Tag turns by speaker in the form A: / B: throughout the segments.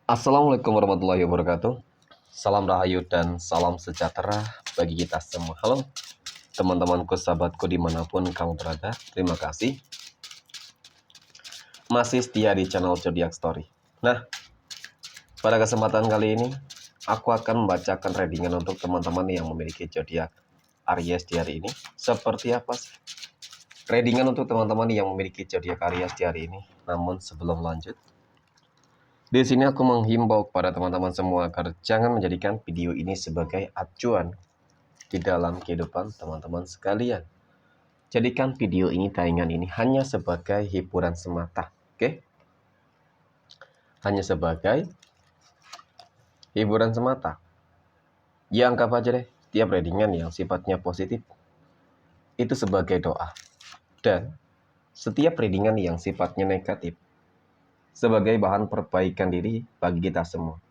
A: Assalamualaikum warahmatullahi wabarakatuh. Salam rahayu dan salam sejahtera bagi kita semua. Halo teman-temanku, sahabatku dimanapun kamu berada. Terima kasih masih setia di channel Zodiac Story. Nah, pada kesempatan kali ini aku akan membacakan readingan untuk teman-teman yang memiliki zodiak Aries di hari ini. Seperti apa sih readingan untuk teman-teman yang memiliki zodiak Aries di hari ini? Namun sebelum lanjut, di sini aku menghimbau kepada teman-teman semua agar jangan menjadikan video ini sebagai acuan di dalam kehidupan teman-teman sekalian. Jadikan video ini, tayangan ini hanya sebagai hiburan semata, oke? Hanya sebagai hiburan semata. Ya, anggap aja deh tiap readingan yang sifatnya positif itu sebagai doa. Dan setiap readingan yang sifatnya negatif sebagai bahan perbaikan diri bagi kita semua.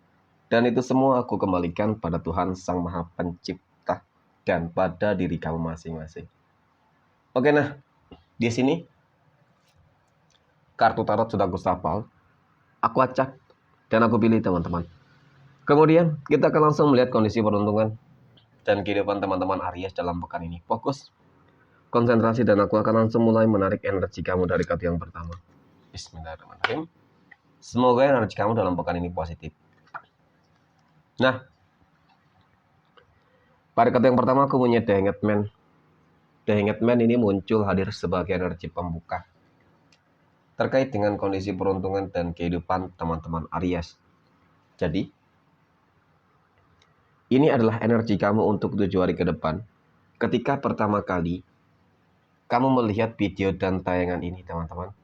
A: Dan itu semua aku kembalikan pada Tuhan Sang Maha Pencipta dan pada diri kamu masing-masing. Oke, nah di sini kartu tarot sudah aku hafal, aku acak dan aku pilih teman-teman. Kemudian kita akan langsung melihat kondisi peruntungan dan kehidupan teman-teman Aries dalam pekan ini. Fokus, konsentrasi, dan aku akan langsung mulai menarik energi kamu dari kartu yang pertama. Bismillahirrahmanirrahim. Semoga energi kamu dalam pekan ini positif. Nah, pada kartu yang pertama aku punya The Hanged Man. The Hanged Man ini muncul hadir sebagai energi pembuka terkait dengan kondisi peruntungan dan kehidupan teman-teman Aries. Jadi, ini adalah energi kamu untuk 7 hari ke depan. Ketika pertama kali kamu melihat video dan tayangan ini, teman-teman,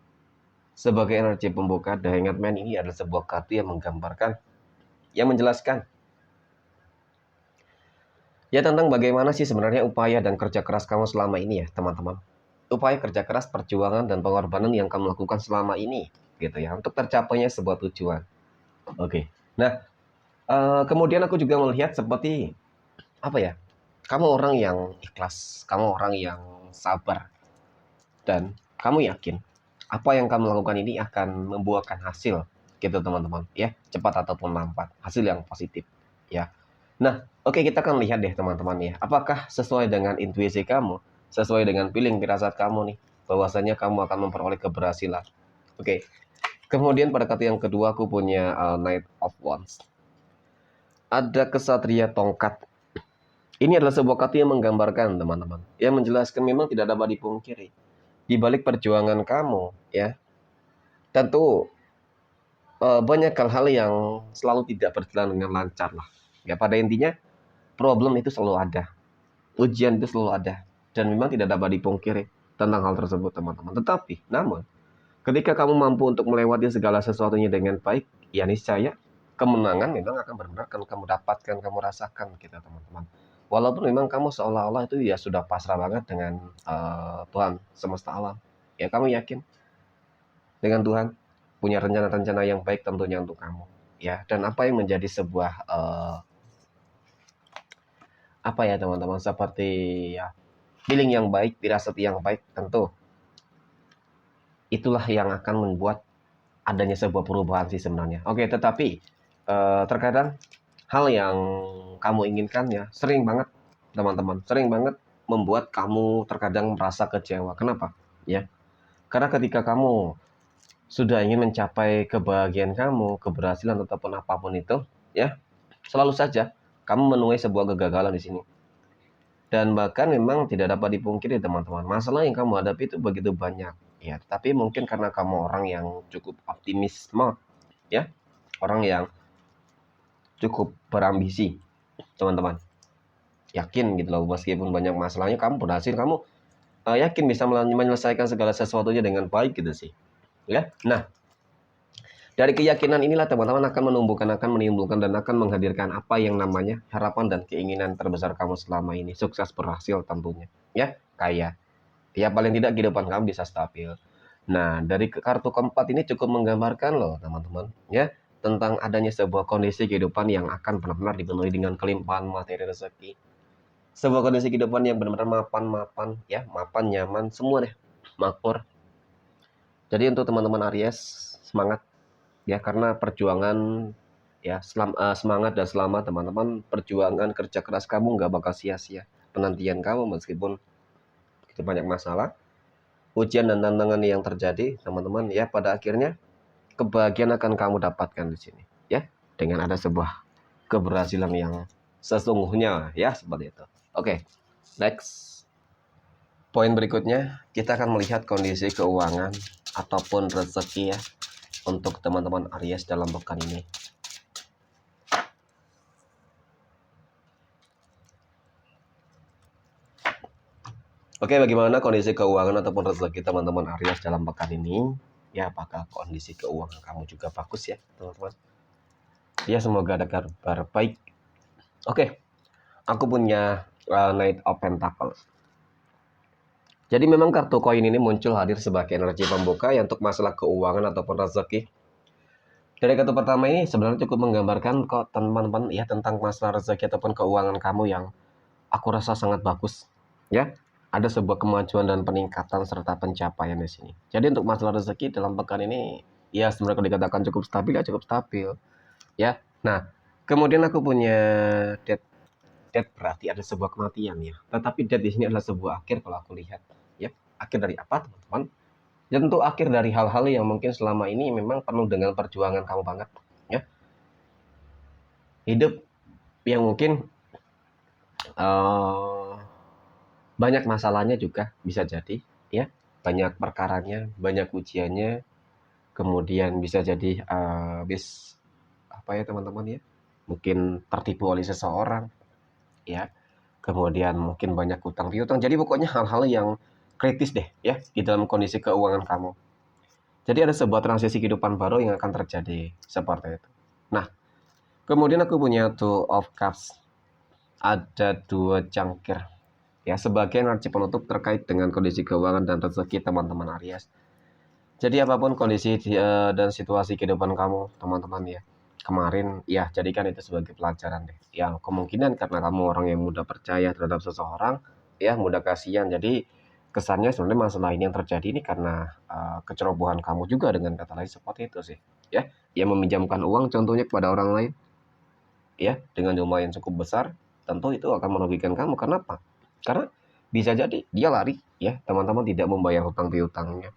A: sebagai energi pembuka, The Hanged Man ini adalah sebuah kartu yang menggambarkan, yang menjelaskan ya tentang bagaimana sih sebenarnya upaya dan kerja keras kamu selama ini ya, teman-teman. Upaya kerja keras, perjuangan, dan pengorbanan yang kamu lakukan selama ini, gitu ya, untuk tercapainya sebuah tujuan. Oke. Nah, kemudian aku juga melihat seperti apa ya? Kamu orang yang ikhlas, kamu orang yang sabar, dan kamu yakin apa yang kamu lakukan ini akan membuahkan hasil, gitu teman-teman, ya, cepat ataupun lambat, hasil yang positif, ya. Nah, oke, kita akan lihat deh teman-teman ya, apakah sesuai dengan intuisi kamu, sesuai dengan feeling firasat kamu nih, bahwasanya kamu akan memperoleh keberhasilan. Oke. Kemudian pada kartu yang kedua aku punya Knight of Wands. Ada kesatria tongkat. Ini adalah sebuah kartu yang menggambarkan, teman-teman, yang menjelaskan memang tidak dapat dipungkiri di balik perjuangan kamu, ya, tentu banyak hal-hal yang selalu tidak berjalan dengan lancar lah. Ya, pada intinya problem itu selalu ada, ujian itu selalu ada, dan memang tidak dapat dipungkiri tentang hal tersebut, teman-teman. Tetapi, namun, ketika kamu mampu untuk melewati segala sesuatunya dengan baik, ya niscaya kemenangan memang akan benar-benar kamu dapatkan, kamu rasakan, gitu, teman-teman. Walaupun memang kamu seolah-olah itu ya sudah pasrah banget dengan Tuhan semesta alam. Ya, kamu yakin dengan Tuhan punya rencana-rencana yang baik tentunya untuk kamu. Ya, dan apa yang menjadi sebuah apa ya teman-teman, seperti ya feeling yang baik, firasat yang baik, tentu itulah yang akan membuat adanya sebuah perubahan sih sebenarnya. Oke, tetapi terkadang hal yang kamu inginkan ya sering banget teman-teman, sering banget membuat kamu terkadang merasa kecewa. Kenapa? Ya, karena ketika kamu sudah ingin mencapai kebahagiaan kamu, keberhasilan ataupun apapun itu, ya, selalu saja kamu menuai sebuah kegagalan di sini. Dan bahkan memang tidak dapat dipungkiri teman-teman, masalah yang kamu hadapi itu begitu banyak. Ya, tapi mungkin karena kamu orang yang cukup optimisme, ya, orang yang cukup berambisi, teman-teman. Yakin gitu loh, meskipun banyak masalahnya kamu berhasil, kamu yakin bisa menyelesaikan segala sesuatunya dengan baik gitu sih. Ya. Nah, dari keyakinan inilah teman-teman akan menimbulkan dan akan menghadirkan apa yang namanya harapan dan keinginan terbesar kamu selama ini. Sukses, berhasil tentunya. Ya, kaya. Ya, paling tidak kehidupan kamu bisa stabil. Nah, dari kartu keempat ini cukup menggambarkan loh teman-teman. Ya, tentang adanya sebuah kondisi kehidupan yang akan benar-benar dipenuhi dengan kelimpahan materi rezeki. Sebuah kondisi kehidupan yang benar-benar mapan, ya, mapan, nyaman, semua deh, makmur. Jadi untuk teman-teman Aries, semangat. Ya, karena perjuangan Ya, semangat dan selamat teman-teman. Perjuangan kerja keras kamu nggak bakal sia-sia. Penantian kamu meskipun begitu banyak masalah, ujian dan tantangan yang terjadi, teman-teman, ya pada akhirnya kebahagiaan akan kamu dapatkan di sini, ya, dengan ada sebuah keberhasilan yang sesungguhnya, ya seperti itu. Oke, next. Poin berikutnya, kita akan melihat kondisi keuangan ataupun rezeki ya untuk teman-teman Aries dalam pekan ini. Oke, bagaimana kondisi keuangan ataupun rezeki teman-teman Aries dalam pekan ini? Ya, apakah kondisi keuangan kamu juga bagus ya, teman-teman? Ya, semoga ada kabar baik. Oke, aku punya Knight of Pentacles. Jadi memang kartu koin ini muncul hadir sebagai energi pembuka ya untuk masalah keuangan ataupun rezeki. Dari kartu pertama ini sebenarnya cukup menggambarkan kok teman-teman ya tentang masalah rezeki ataupun keuangan kamu yang aku rasa sangat bagus. Ya, ada sebuah kemajuan dan peningkatan serta pencapaian di sini. Jadi untuk masalah rezeki dalam pekan ini ya sebenarnya kalau dikatakan cukup stabil ya cukup stabil. Ya. Nah, kemudian aku punya death. Death berarti ada sebuah kematian ya. Tetapi death di sini adalah sebuah akhir kalau aku lihat. Ya, akhir dari apa, teman-teman? Ya tentu akhir dari hal-hal yang mungkin selama ini memang penuh dengan perjuangan kamu banget. Ya, hidup yang mungkin uh, banyak masalahnya juga bisa jadi, ya, banyak perkaranya, banyak ujiannya, kemudian bisa jadi habis apa ya teman-teman ya, mungkin tertipu oleh seseorang, ya, kemudian mungkin banyak utang piutang. Jadi pokoknya hal-hal yang kritis deh ya di dalam kondisi keuangan kamu. Jadi ada sebuah transisi kehidupan baru yang akan terjadi seperti itu. Nah, kemudian aku punya Two of Cups. Ada dua cangkir. Ya, sebagai energi penutup terkait dengan kondisi keuangan dan rezeki teman-teman Aries. Jadi apapun kondisi dan situasi kehidupan kamu, teman-teman ya. Kemarin, ya jadikan itu sebagai pelajaran deh. Yang kemungkinan karena kamu orang yang mudah percaya terhadap seseorang, ya mudah kasihan. Jadi kesannya sebenarnya masalah ini yang terjadi ini karena kecerobohan kamu juga dengan kata lain seperti itu sih. Ya, yang meminjamkan uang contohnya kepada orang lain, ya dengan jumlah yang cukup besar, tentu itu akan merugikan kamu. Kenapa? Karena bisa jadi dia lari ya teman-teman, tidak membayar hutang piutangnya.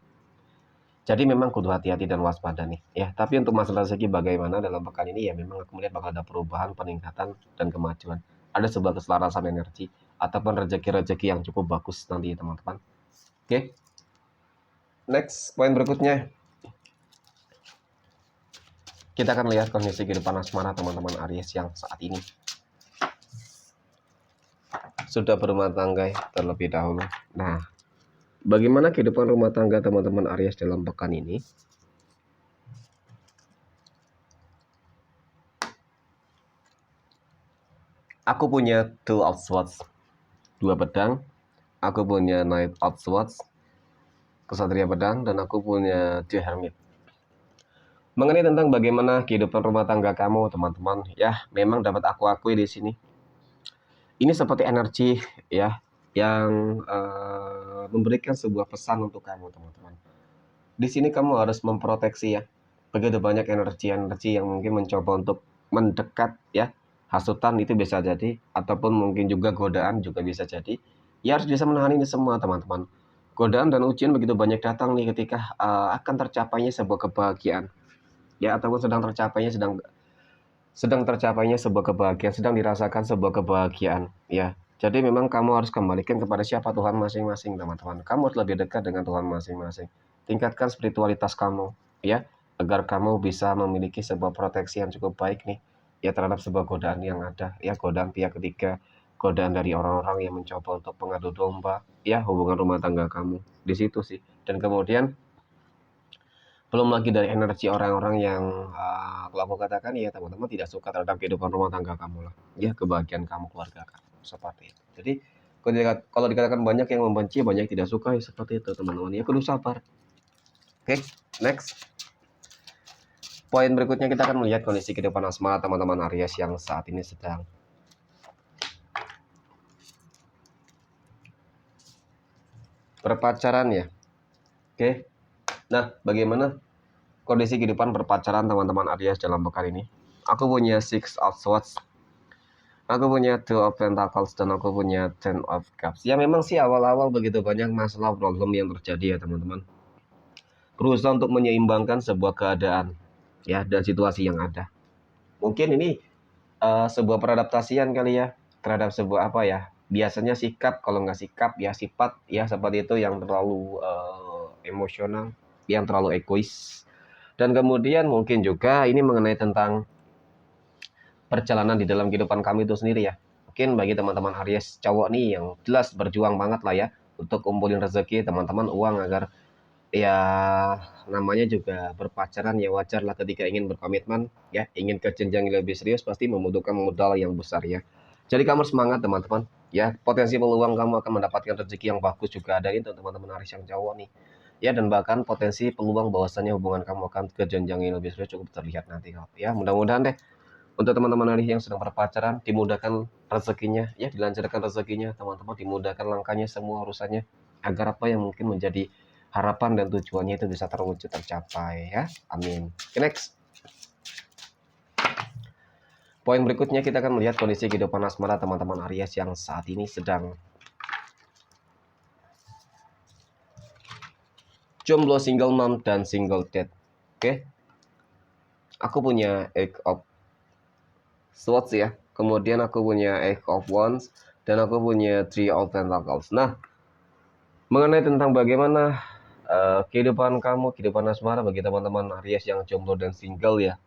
A: Jadi memang kudu hati-hati dan waspada nih ya. Tapi untuk masalah segi bagaimana dalam pekan ini ya memang aku melihat bakal ada perubahan, peningkatan dan kemajuan. Ada sebuah keselarasan energi ataupun rezeki-rezeki yang cukup bagus nanti teman-teman. Oke. Next, poin berikutnya. Kita akan lihat kondisi kehidupan asmara teman-teman Aries yang saat ini sudah berumah tangga terlebih dahulu. Nah, bagaimana kehidupan rumah tangga teman-teman Aries dalam pekan ini? Aku punya Two of Swords, dua pedang. Aku punya Knight of Swords, kesatria pedang, dan aku punya The Hermit. Mengenai tentang bagaimana kehidupan rumah tangga kamu, teman-teman, ya memang dapat aku akui di sini. Ini seperti energi ya yang memberikan sebuah pesan untuk kamu, teman-teman. Di sini kamu harus memproteksi ya. Begitu banyak energi-energi yang mungkin mencoba untuk mendekat ya. Hasutan itu bisa jadi, ataupun mungkin juga godaan juga bisa jadi. Ya harus bisa menahan ini semua, teman-teman. Godaan dan ujian begitu banyak datang nih ketika akan tercapainya sebuah kebahagiaan. Ya, ataupun sedang tercapainya sebuah kebahagiaan, sedang dirasakan sebuah kebahagiaan. Ya, jadi memang kamu harus kembalikan kepada siapa Tuhan masing-masing, teman-teman. Kamu harus lebih dekat dengan Tuhan masing-masing. Tingkatkan spiritualitas kamu, ya, agar kamu bisa memiliki sebuah proteksi yang cukup baik nih, ya terhadap sebuah godaan yang ada, ya godaan pihak ketiga, godaan dari orang-orang yang mencoba untuk mengadu domba, ya hubungan rumah tangga kamu di situ sih. Dan kemudian belum lagi dari energi orang-orang yang kalau aku katakan ya teman-teman tidak suka terhadap kehidupan rumah tangga kamu lah, ya kebahagiaan kamu, keluarga kamu, seperti itu. Jadi kalau dikatakan banyak yang membenci, banyak tidak suka, ya seperti itu teman-teman, ya perlu sabar. Oke, next. Poin berikutnya kita akan melihat kondisi kehidupan asmara teman-teman Aries yang saat ini sedang berpacaran ya. Oke. Nah, bagaimana kondisi kehidupan berpacaran teman-teman Aries dalam pekan ini? Aku punya Six of Swords. Aku punya Two of Pentacles dan aku punya Ten of Cups. Ya memang sih awal-awal begitu banyak masalah problem yang terjadi ya teman-teman. Berusaha untuk menyeimbangkan sebuah keadaan ya dan situasi yang ada. Mungkin ini sebuah peradaptasian kali ya terhadap sebuah apa ya, biasanya sikap, kalau nggak sikap ya sifat ya seperti itu yang terlalu emosional, yang terlalu egois. Dan kemudian mungkin juga ini mengenai tentang perjalanan di dalam kehidupan kami itu sendiri ya. Mungkin bagi teman-teman Aries cowok nih yang jelas berjuang banget lah ya untuk kumpulin rezeki teman-teman, uang, agar ya namanya juga berpacaran ya wajar lah ketika ingin berkomitmen ya, ingin ke jenjang yang lebih serius pasti membutuhkan modal yang besar ya. Jadi kamu semangat teman-teman ya, potensi peluang kamu akan mendapatkan rezeki yang bagus juga ada itu teman-teman Aries yang cowok nih ya, dan bahkan potensi peluang bahwasannya hubungan kamu akan ke jenjang yang lebih serius cukup terlihat nanti ya. Mudah-mudahan deh untuk teman-teman Aries yang sedang berpacaran dimudahkan rezekinya ya, dilancarkan rezekinya teman-teman, dimudahkan langkahnya, semua urusannya, agar apa yang mungkin menjadi harapan dan tujuannya itu bisa terwujud, tercapai ya. Amin. Okay, next. Poin berikutnya kita akan melihat kondisi kehidupan asmara teman-teman Aries yang saat ini sedang jomblo, single mom, dan single dad. Oke. Aku punya Eight of Swords ya. Kemudian aku punya Eight of Wands dan aku punya Three of Pentacles. Nah, mengenai tentang bagaimana kehidupan kamu, kehidupan asmara bagi teman-teman Aries yang jomblo dan single ya,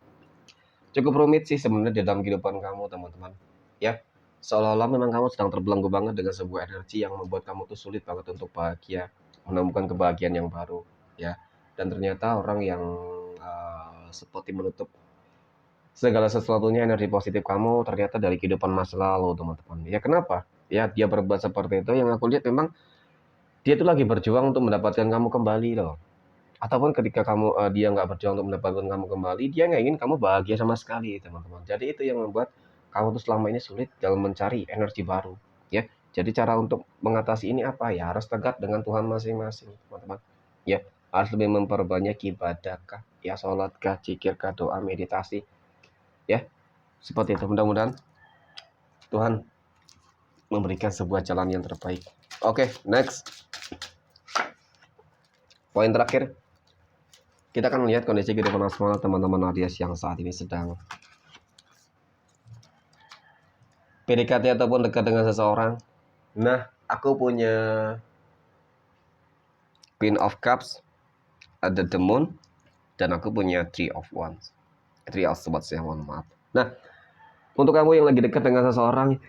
A: cukup rumit sih sebenarnya di dalam kehidupan kamu teman-teman ya. Seolah-olah memang kamu sedang terbelenggu banget dengan sebuah energi yang membuat kamu tuh sulit banget untuk bahagia, menemukan kebahagiaan yang baru ya. Dan ternyata orang yang seperti menutup segala sesuatunya energi positif kamu ternyata dari kehidupan masa lalu teman-teman ya. Kenapa ya dia berbuat seperti itu? Yang aku lihat memang dia tuh lagi berjuang untuk mendapatkan kamu kembali loh. Ataupun ketika kamu dia nggak berjuang untuk mendapatkan kamu kembali, dia nggak ingin kamu bahagia sama sekali teman-teman. Jadi itu yang membuat kamu tuh selama ini sulit dalam mencari energi baru ya. Jadi cara untuk mengatasi ini apa ya, harus tegak dengan Tuhan masing-masing teman-teman ya. Harus lebih memperbanyak ibadah kah ya, sholat kah, zikir kah, doa, meditasi ya, seperti itu. Mudah-mudahan Tuhan memberikan sebuah jalan yang terbaik. Oke, next. Poin terakhir, kita akan melihat kondisi kehidupan asmara teman-teman Aries yang saat ini sedang PDKT ataupun dekat dengan seseorang. Nah, aku punya Queen of Cups, ada The Moon, dan aku punya Three of Wands. Three of Swords ya, mohon maaf. Nah, untuk kamu yang lagi dekat dengan seseorang,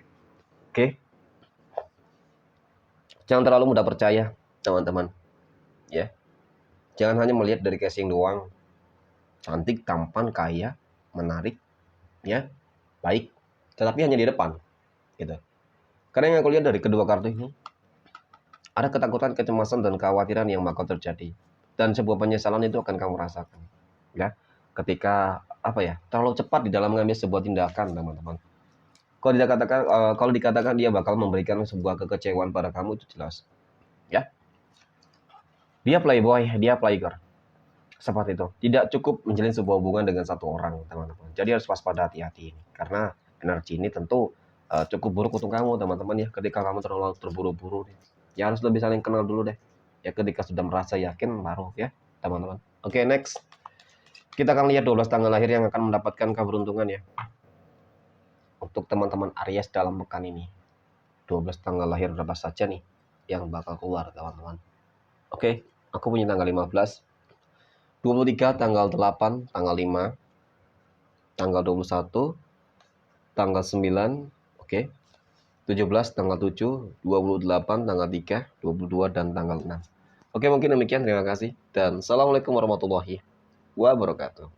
A: oke, jangan terlalu mudah percaya teman-teman ya. Jangan hanya melihat dari casing doang, cantik, tampan, kaya, menarik ya, baik, tetapi hanya di depan gitu. Karena yang aku lihat dari kedua kartu ini, ada ketakutan, kecemasan, dan kekhawatiran yang bakal terjadi, dan sebuah penyesalan itu akan kamu rasakan ya ketika apa ya, terlalu cepat di dalam mengambil sebuah tindakan teman-teman. Kalau dikatakan dia bakal memberikan sebuah kekecewaan pada kamu, itu jelas ya. Dia playboy, dia playgirl, seperti itu. Tidak cukup menjalin sebuah hubungan dengan satu orang teman-teman. Jadi harus waspada, hati-hati ini, karena energi ini tentu cukup buruk untuk kamu teman-teman ya. Ketika kamu terlalu terburu-buru ya, harus lebih saling kenal dulu deh ya. Ketika sudah merasa yakin baru ya teman-teman. Oke, next. Kita akan lihat 12 tanggal lahir yang akan mendapatkan keberuntungan ya untuk teman-teman Aries dalam pekan ini. 12 tanggal lahir berapa saja nih yang bakal keluar teman-teman. Oke, aku punya tanggal 15, 23, tanggal 8, tanggal 5, tanggal 21, tanggal 9, oke, 17, tanggal 7, 28, tanggal 3, 22, dan tanggal 6. Oke, mungkin demikian. Terima kasih. Dan Assalamualaikum warahmatullahi wabarakatuh.